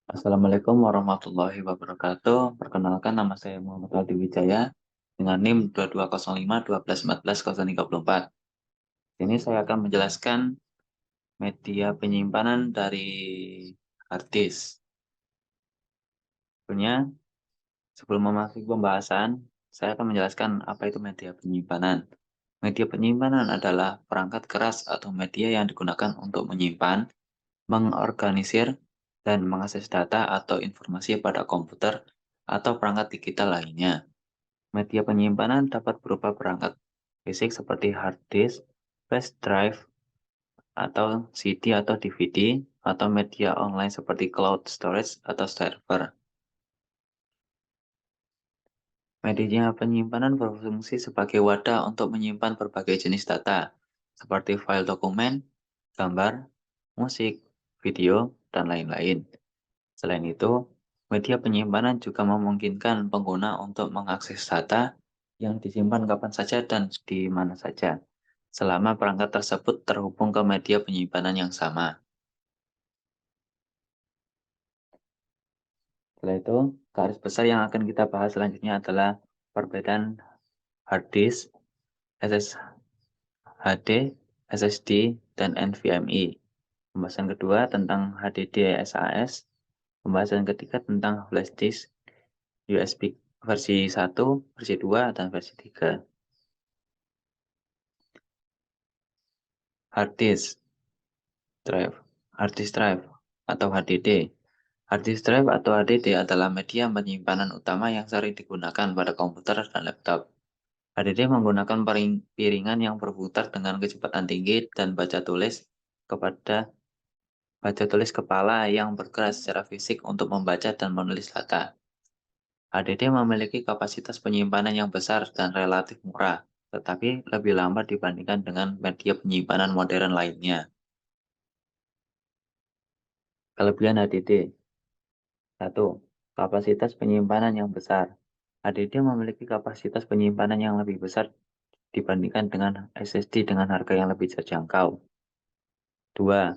Assalamualaikum warahmatullahi wabarakatuh. Perkenalkan, nama saya Muhammad Aldi Wijaya dengan NIM 2205 1241034. Ini saya akan menjelaskan media penyimpanan dari hard disk. Sebelum memasuki pembahasan, saya akan menjelaskan apa itu media penyimpanan. Media penyimpanan adalah perangkat keras atau media yang digunakan untuk menyimpan, mengorganisir, dan mengakses data atau informasi pada komputer atau perangkat digital lainnya. Media penyimpanan dapat berupa perangkat fisik seperti hard disk, flash drive, atau CD atau DVD, atau media online seperti cloud storage atau server. Media penyimpanan berfungsi sebagai wadah untuk menyimpan berbagai jenis data, seperti file dokumen, gambar, musik, video, dan lain-lain. Selain itu, media penyimpanan juga memungkinkan pengguna untuk mengakses data yang disimpan kapan saja dan di mana saja, selama perangkat tersebut terhubung ke media penyimpanan yang sama. Setelah itu, garis besar yang akan kita bahas selanjutnya adalah perbedaan hard disk, SSHD, SSD, dan NVMe. Pembahasan kedua tentang HDD SAS. Pembahasan ketiga tentang flash disk, USB versi 1, versi 2, dan versi 3. Hard disk drive, hard disk drive atau HDD. Hard disk drive atau HDD adalah media penyimpanan utama yang sering digunakan pada komputer dan laptop. HDD menggunakan piringan yang berputar dengan kecepatan tinggi dan baca tulis kepala yang bergerak secara fisik untuk membaca dan menulis data. HDD memiliki kapasitas penyimpanan yang besar dan relatif murah, tetapi lebih lambat dibandingkan dengan media penyimpanan modern lainnya. Kelebihan HDD. 1. Kapasitas penyimpanan yang besar. HDD memiliki kapasitas penyimpanan yang lebih besar dibandingkan dengan SSD dengan harga yang lebih terjangkau. 2.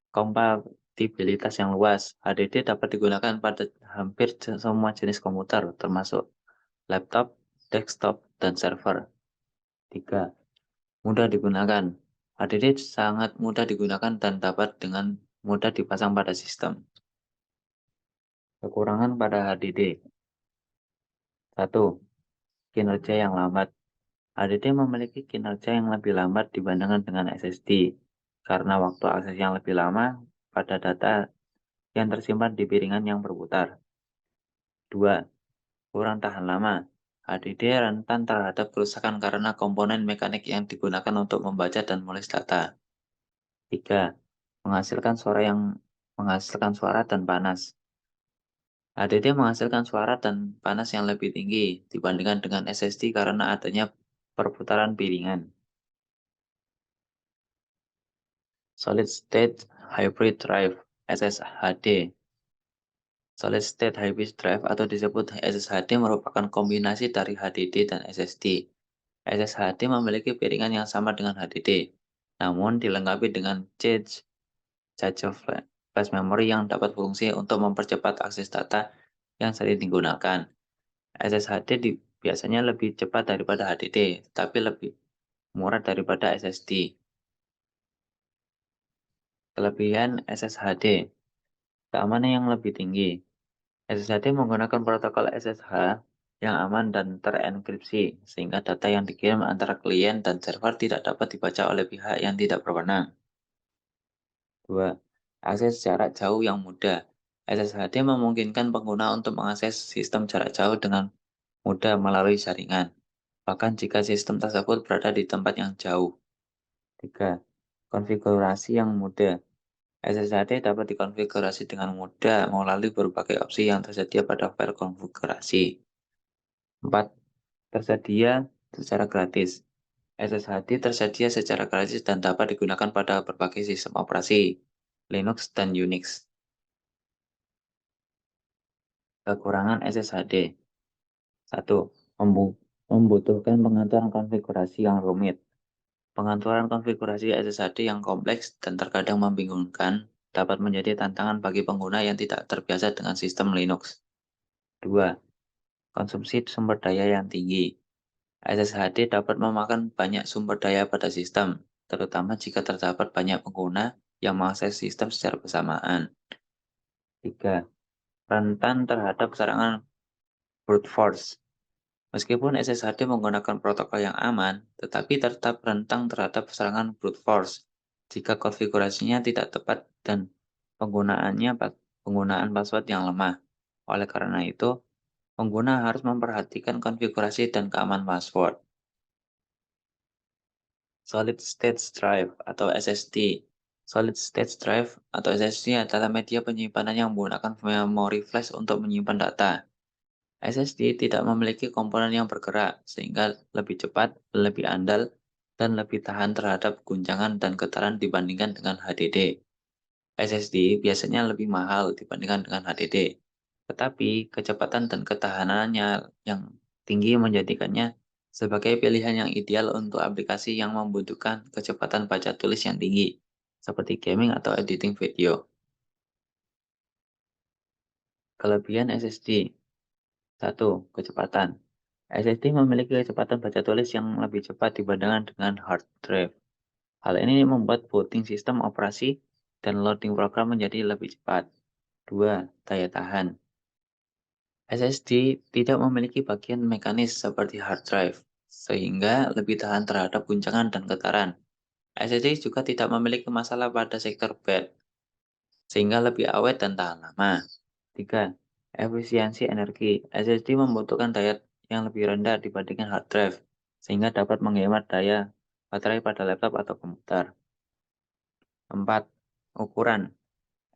Kompatibilitas yang luas. HDD dapat digunakan pada hampir semua jenis komputer, termasuk laptop, desktop, dan server. 3. Mudah digunakan. HDD sangat mudah digunakan dan dapat dengan mudah dipasang pada sistem. Kekurangan pada HDD. 1. Kinerja yang lambat. HDD memiliki kinerja yang lebih lambat dibandingkan dengan SSD, karena waktu akses yang lebih lama pada data yang tersimpan di piringan yang berputar. 2. Kurang tahan lama. HDD rentan terhadap kerusakan karena komponen mekanik yang digunakan untuk membaca dan menulis data. 3. Menghasilkan suara dan panas. HDD menghasilkan suara dan panas yang lebih tinggi dibandingkan dengan SSD karena adanya perputaran piringan. Solid State Hybrid Drive (SSHD). Solid State Hybrid Drive atau disebut SSHD merupakan kombinasi dari HDD dan SSD. SSHD memiliki piringan yang sama dengan HDD, namun dilengkapi dengan cache flash memory yang dapat berfungsi untuk mempercepat akses data yang sering digunakan. SSHD biasanya lebih cepat daripada HDD, tapi lebih murah daripada SSD. Kelebihan SSHD. Keamanan yang lebih tinggi. SSHD menggunakan protokol SSH yang aman dan terenkripsi, sehingga data yang dikirim antara klien dan server tidak dapat dibaca oleh pihak yang tidak berwenang. 2. Akses jarak jauh yang mudah. SSHD memungkinkan pengguna untuk mengakses sistem jarak jauh dengan mudah melalui jaringan, bahkan jika sistem tersebut berada di tempat yang jauh. 3. Konfigurasi yang mudah. SSHD dapat dikonfigurasi dengan mudah melalui berbagai opsi yang tersedia pada file konfigurasi. 4. Tersedia secara gratis. SSHD tersedia secara gratis dan dapat digunakan pada berbagai sistem operasi, Linux dan Unix. Kekurangan SSHD. 1. Membutuhkan pengaturan konfigurasi yang rumit. Pengaturan konfigurasi SSHD yang kompleks dan terkadang membingungkan dapat menjadi tantangan bagi pengguna yang tidak terbiasa dengan sistem Linux. 2. Konsumsi sumber daya yang tinggi. SSHD dapat memakan banyak sumber daya pada sistem, terutama jika terdapat banyak pengguna yang mengakses sistem secara bersamaan. 3. Rentan terhadap serangan brute force. Meskipun SSHD menggunakan protokol yang aman, tetapi tetap rentan terhadap serangan brute force jika konfigurasinya tidak tepat dan penggunaan password yang lemah. Oleh karena itu, pengguna harus memperhatikan konfigurasi dan keamanan password. Solid State Drive atau SSD. Solid State Drive atau SSD adalah media penyimpanan yang menggunakan memori flash untuk menyimpan data. SSD tidak memiliki komponen yang bergerak, sehingga lebih cepat, lebih andal, dan lebih tahan terhadap guncangan dan getaran dibandingkan dengan HDD. SSD biasanya lebih mahal dibandingkan dengan HDD, tetapi kecepatan dan ketahanannya yang tinggi menjadikannya sebagai pilihan yang ideal untuk aplikasi yang membutuhkan kecepatan baca tulis yang tinggi, seperti gaming atau editing video. Kelebihan SSD. 1. Kecepatan. SSD memiliki kecepatan baca tulis yang lebih cepat dibandingkan dengan hard drive. Hal ini membuat booting sistem operasi dan loading program menjadi lebih cepat. 2. Daya tahan. SSD tidak memiliki bagian mekanis seperti hard drive, sehingga lebih tahan terhadap guncangan dan getaran. SSD juga tidak memiliki masalah pada sektor bed, sehingga lebih awet dan tahan lama. 3. Efisiensi energi. SSD membutuhkan daya yang lebih rendah dibandingkan hard drive, sehingga dapat menghemat daya baterai pada laptop atau komputer. 4. Ukuran.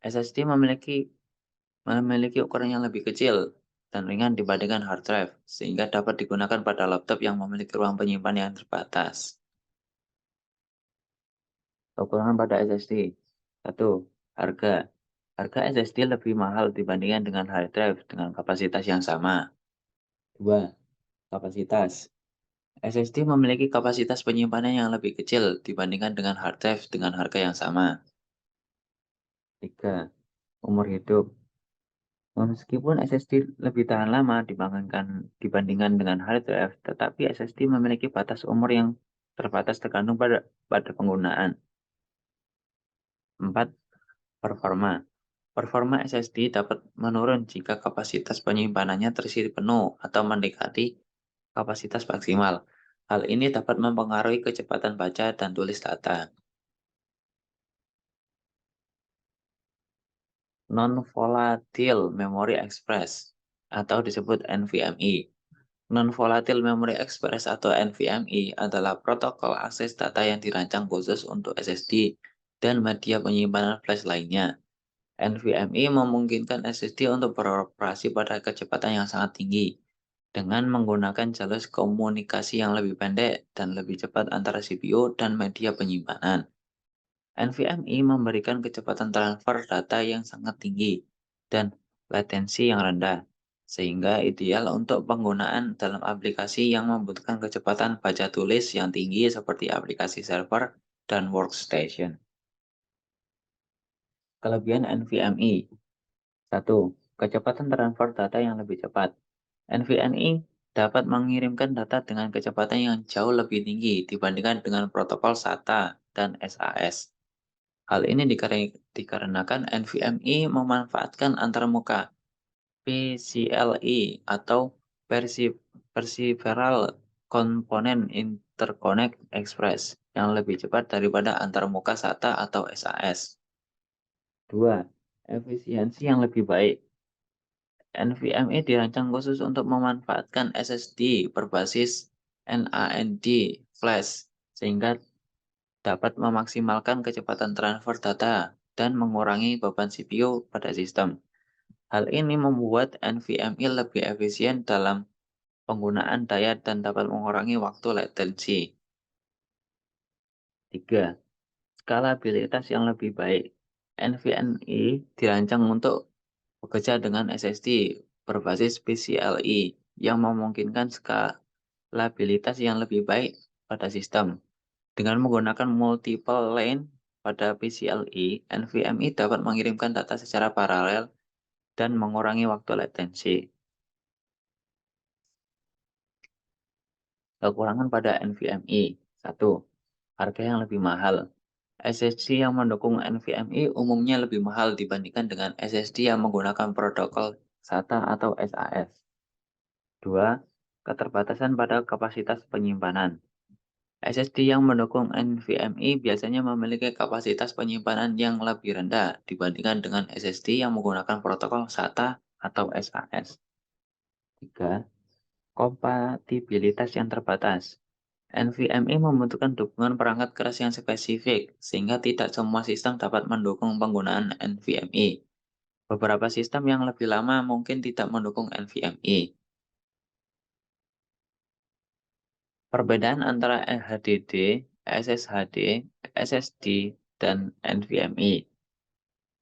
SSD memiliki ukuran yang lebih kecil dan ringan dibandingkan hard drive, sehingga dapat digunakan pada laptop yang memiliki ruang penyimpan yang terbatas. Kekurangan pada SSD. 1. Harga. Harga SSD lebih mahal dibandingkan dengan hard drive dengan kapasitas yang sama. 2. Kapasitas. SSD memiliki kapasitas penyimpanan yang lebih kecil dibandingkan dengan hard drive dengan harga yang sama. 3. Umur hidup. Meskipun SSD lebih tahan lama dibandingkan dengan hard drive, tetapi SSD memiliki batas umur yang terbatas tergantung pada penggunaan. 4. Performa. Performa SSD dapat menurun jika kapasitas penyimpanannya terisi penuh atau mendekati kapasitas maksimal. Hal ini dapat mempengaruhi kecepatan baca dan tulis data. Non-Volatile Memory Express atau disebut NVMe. Non-Volatile Memory Express atau NVMe adalah protokol akses data yang dirancang khusus untuk SSD dan media penyimpanan flash lainnya. NVMe memungkinkan SSD untuk beroperasi pada kecepatan yang sangat tinggi dengan menggunakan jalur komunikasi yang lebih pendek dan lebih cepat antara CPU dan media penyimpanan. NVMe memberikan kecepatan transfer data yang sangat tinggi dan latensi yang rendah, sehingga ideal untuk penggunaan dalam aplikasi yang membutuhkan kecepatan baca tulis yang tinggi seperti aplikasi server dan workstation. Kelebihan NVMe. 1. Kecepatan transfer data yang lebih cepat. NVMe dapat mengirimkan data dengan kecepatan yang jauh lebih tinggi dibandingkan dengan protokol SATA dan SAS. Hal ini dikarenakan NVMe memanfaatkan antarmuka PCLI atau Peripheral Component Interconnect Express yang lebih cepat daripada antarmuka SATA atau SAS. 2. Efisiensi yang lebih baik. NVMe dirancang khusus untuk memanfaatkan SSD berbasis NAND flash, sehingga dapat memaksimalkan kecepatan transfer data dan mengurangi beban CPU pada sistem. Hal ini membuat NVMe lebih efisien dalam penggunaan daya dan dapat mengurangi waktu latensi. 3. Skalabilitas yang lebih baik. NVMe dirancang untuk bekerja dengan SSD berbasis PCIe yang memungkinkan skalabilitas yang lebih baik pada sistem. Dengan menggunakan multiple lane pada PCLE, NVMe dapat mengirimkan data secara paralel dan mengurangi waktu latensi. Kekurangan pada NVMe. 1. Harga yang lebih mahal. SSD yang mendukung NVMe umumnya lebih mahal dibandingkan dengan SSD yang menggunakan protokol SATA atau SAS. 2. Keterbatasan pada kapasitas penyimpanan. SSD yang mendukung NVMe biasanya memiliki kapasitas penyimpanan yang lebih rendah dibandingkan dengan SSD yang menggunakan protokol SATA atau SAS. 3. Kompatibilitas yang terbatas. NVMe membutuhkan dukungan perangkat keras yang spesifik, sehingga tidak semua sistem dapat mendukung penggunaan NVMe. Beberapa sistem yang lebih lama mungkin tidak mendukung NVMe. Perbedaan antara HDD, SSHD, SSD, dan NVMe.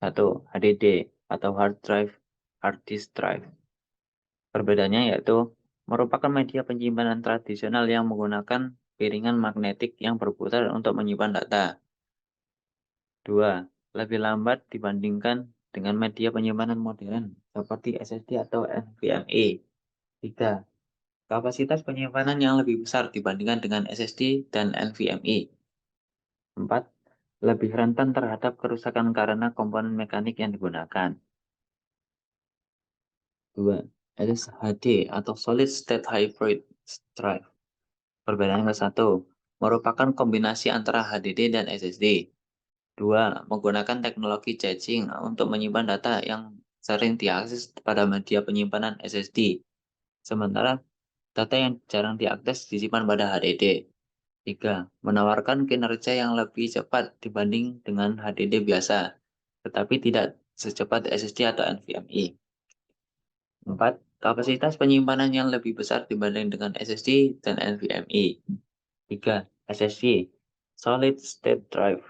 1. HDD atau hard disk drive. Perbedaannya yaitu merupakan media penyimpanan tradisional yang menggunakan piringan magnetik yang berputar untuk menyimpan data. 2. Lebih lambat dibandingkan dengan media penyimpanan modern seperti SSD atau NVMe. 3. Kapasitas penyimpanan yang lebih besar dibandingkan dengan SSD dan NVMe. 4. Lebih rentan terhadap kerusakan karena komponen mekanik yang digunakan. 2. SSHD atau Solid State Hybrid Drive. Perbedaan ke-1 merupakan kombinasi antara HDD dan SSD. 2. Menggunakan teknologi caching untuk menyimpan data yang sering diakses pada media penyimpanan SSD, sementara data yang jarang diakses disimpan pada HDD. 3. Menawarkan kinerja yang lebih cepat dibanding dengan HDD biasa, tetapi tidak secepat SSD atau NVMe. 4. Kapasitas penyimpanan yang lebih besar dibanding dengan SSD dan NVMe. 3. SSD, Solid State Drive.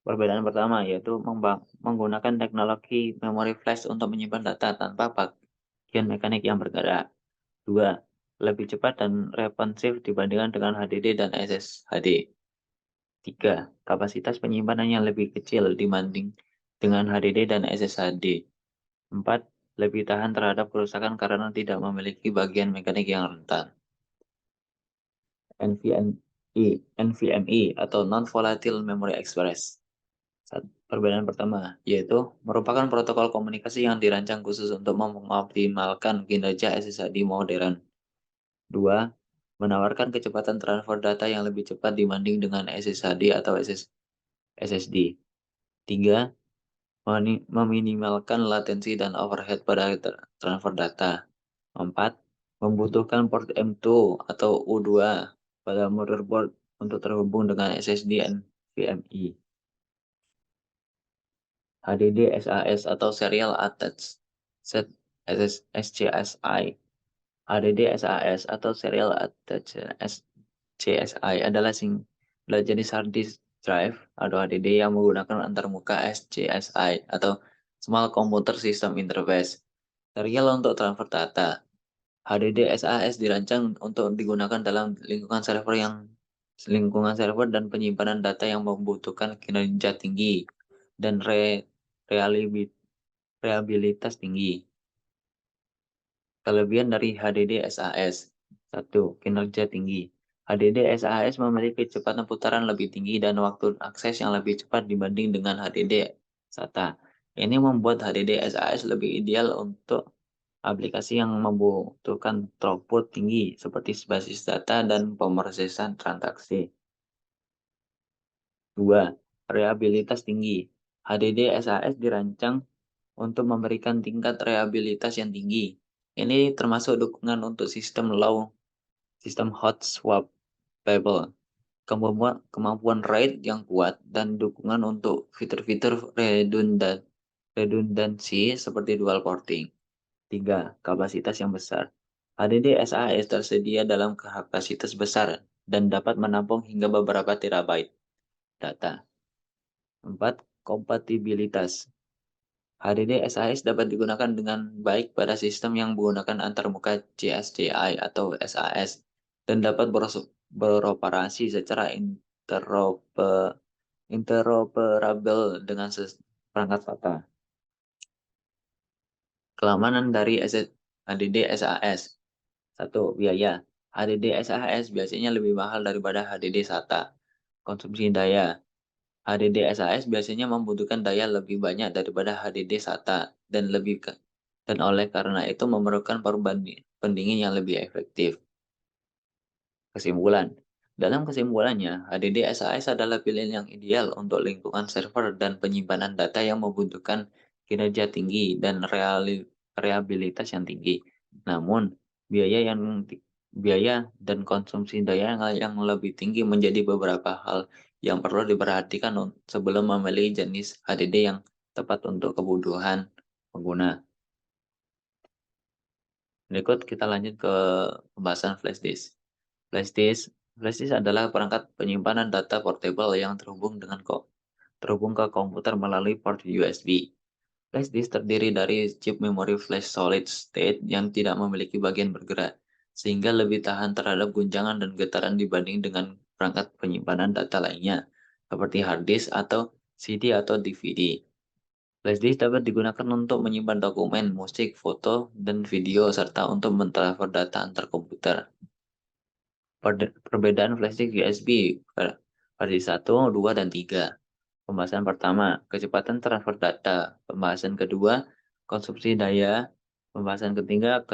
Perbedaan pertama yaitu menggunakan teknologi memori flash untuk menyimpan data tanpa bagian mekanik yang bergerak. 2. Lebih cepat dan responsif dibandingkan dengan HDD dan SSHD. 3. Kapasitas penyimpanan yang lebih kecil dibanding dengan HDD dan SSHD. 4. Lebih tahan terhadap kerusakan karena tidak memiliki bagian mekanik yang rentan. NVMe atau Non-Volatile Memory Express. Perbedaan pertama, yaitu merupakan protokol komunikasi yang dirancang khusus untuk mengoptimalkan kinerja SSD modern. 2. Menawarkan kecepatan transfer data yang lebih cepat dibanding dengan SSD atau SSD. 3. Meminimalkan latensi dan overhead pada transfer data. 4. Membutuhkan port M2 atau U2 pada motherboard untuk terhubung dengan SSD NVMe. HDD SAS atau Serial Attached SCSI. HDD SAS atau Serial Attached SCSI adalah jenis hard disk drive atau HDD yang menggunakan antarmuka SCSI atau Small Computer System Interface. Serial untuk transfer data. HDD SAS dirancang untuk digunakan dalam lingkungan server dan penyimpanan data yang membutuhkan kinerja tinggi dan reliabilitas tinggi. Kelebihan dari HDD SAS. 1. Kinerja tinggi. HDD SAS memiliki kecepatan putaran lebih tinggi dan waktu akses yang lebih cepat dibanding dengan HDD SATA. Ini membuat HDD SAS lebih ideal untuk aplikasi yang membutuhkan throughput tinggi seperti basis data dan pemrosesan transaksi. 2. Reliabilitas tinggi. HDD SAS dirancang untuk memberikan tingkat reliabilitas yang tinggi. Ini termasuk dukungan untuk sistem hot swappable, kemampuan RAID yang kuat, dan dukungan untuk fitur-fitur redundansi seperti dual porting. 3. Kapasitas yang besar. HDD SAS tersedia dalam kapasitas besar dan dapat menampung hingga beberapa terabyte data. 4. Kompatibilitas. HDD SAS dapat digunakan dengan baik pada sistem yang menggunakan antarmuka CSDI atau SAS dan dapat beroperasi secara interoperable interoperabel dengan perangkat SATA. Keamanan dari HDD SAS. 1. Biaya. HDD SAS biasanya lebih mahal daripada HDD SATA. Konsumsi daya. HDD SAS biasanya membutuhkan daya lebih banyak daripada HDD SATA dan oleh karena itu memerlukan pendingin yang lebih efektif. Kesimpulan. Dalam kesimpulannya, HDD SAS adalah pilihan yang ideal untuk lingkungan server dan penyimpanan data yang membutuhkan kinerja tinggi dan reliabilitas yang tinggi. Namun, biaya yang biaya dan konsumsi daya yang lebih tinggi menjadi beberapa hal yang perlu diperhatikan sebelum memilih jenis HDD yang tepat untuk kebutuhan pengguna. Berikut kita lanjut ke pembahasan flash disk. Flash disk Flash disk adalah perangkat penyimpanan data portable yang terhubung ke komputer melalui port USB. Flash disk terdiri dari chip memori flash solid state yang tidak memiliki bagian bergerak, sehingga lebih tahan terhadap guncangan dan getaran dibanding dengan perangkat penyimpanan data lainnya, seperti hard disk atau CD atau DVD. Flash disk dapat digunakan untuk menyimpan dokumen, musik, foto, dan video, serta untuk mentransfer data antar komputer. Perbedaan flash disk USB versi 1, 2, dan 3. Pembahasan pertama, kecepatan transfer data. Pembahasan kedua, konsumsi daya. Pembahasan ketiga,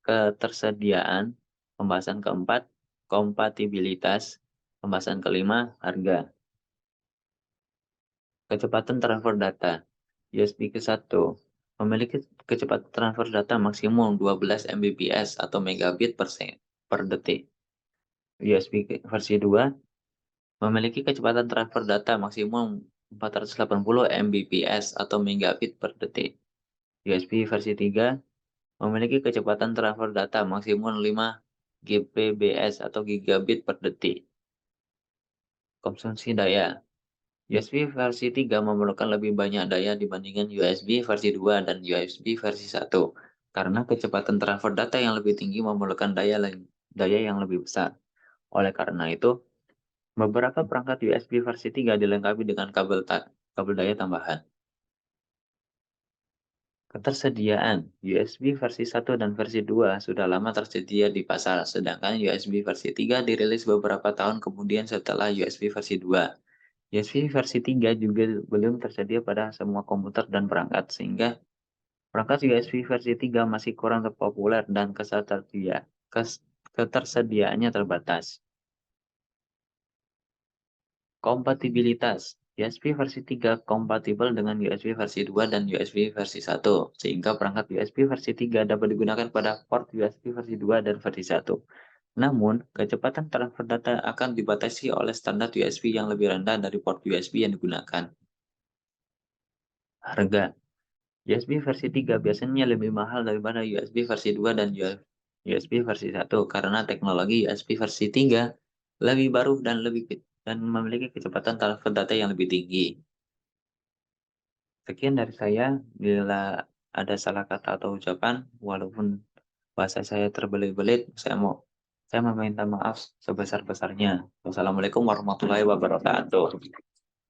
ketersediaan. Pembahasan keempat, kompatibilitas. Pembahasan kelima, harga. Kecepatan transfer data. USB ke 1 memiliki kecepatan transfer data maksimum 12 Mbps atau megabit per detik. USB versi 2 memiliki kecepatan transfer data maksimum 480 Mbps atau megabit per detik. USB versi 3 memiliki kecepatan transfer data maksimum 5 Gbps atau gigabit per detik. Konsumsi daya. USB versi 3 memerlukan lebih banyak daya dibandingkan USB versi 2 dan USB versi 1 karena kecepatan transfer data yang lebih tinggi memerlukan daya yang lebih besar. Oleh karena itu, beberapa perangkat USB versi 3 dilengkapi dengan kabel daya tambahan. Ketersediaan USB versi 1 dan versi 2 sudah lama tersedia di pasar, sedangkan USB versi 3 dirilis beberapa tahun kemudian setelah USB versi 2. USB versi 3 juga belum tersedia pada semua komputer dan perangkat, sehingga perangkat USB versi 3 masih kurang populer dan ketersediaannya terbatas. Kompatibilitas. USB versi 3 kompatibel dengan USB versi 2 dan USB versi 1, sehingga perangkat USB versi 3 dapat digunakan pada port USB versi 2 dan versi 1. Namun, kecepatan transfer data akan dibatasi oleh standar USB yang lebih rendah dari port USB yang digunakan. Harga. USB versi 3 biasanya lebih mahal daripada USB versi 2 dan USB versi 1 karena teknologi USB versi 3 lebih baru dan memiliki kecepatan transfer data yang lebih tinggi. Sekian dari saya. Bila ada salah kata atau ucapan, walaupun bahasa saya terbelit-belit, saya meminta maaf sebesar-besarnya. Wassalamualaikum warahmatullahi wabarakatuh.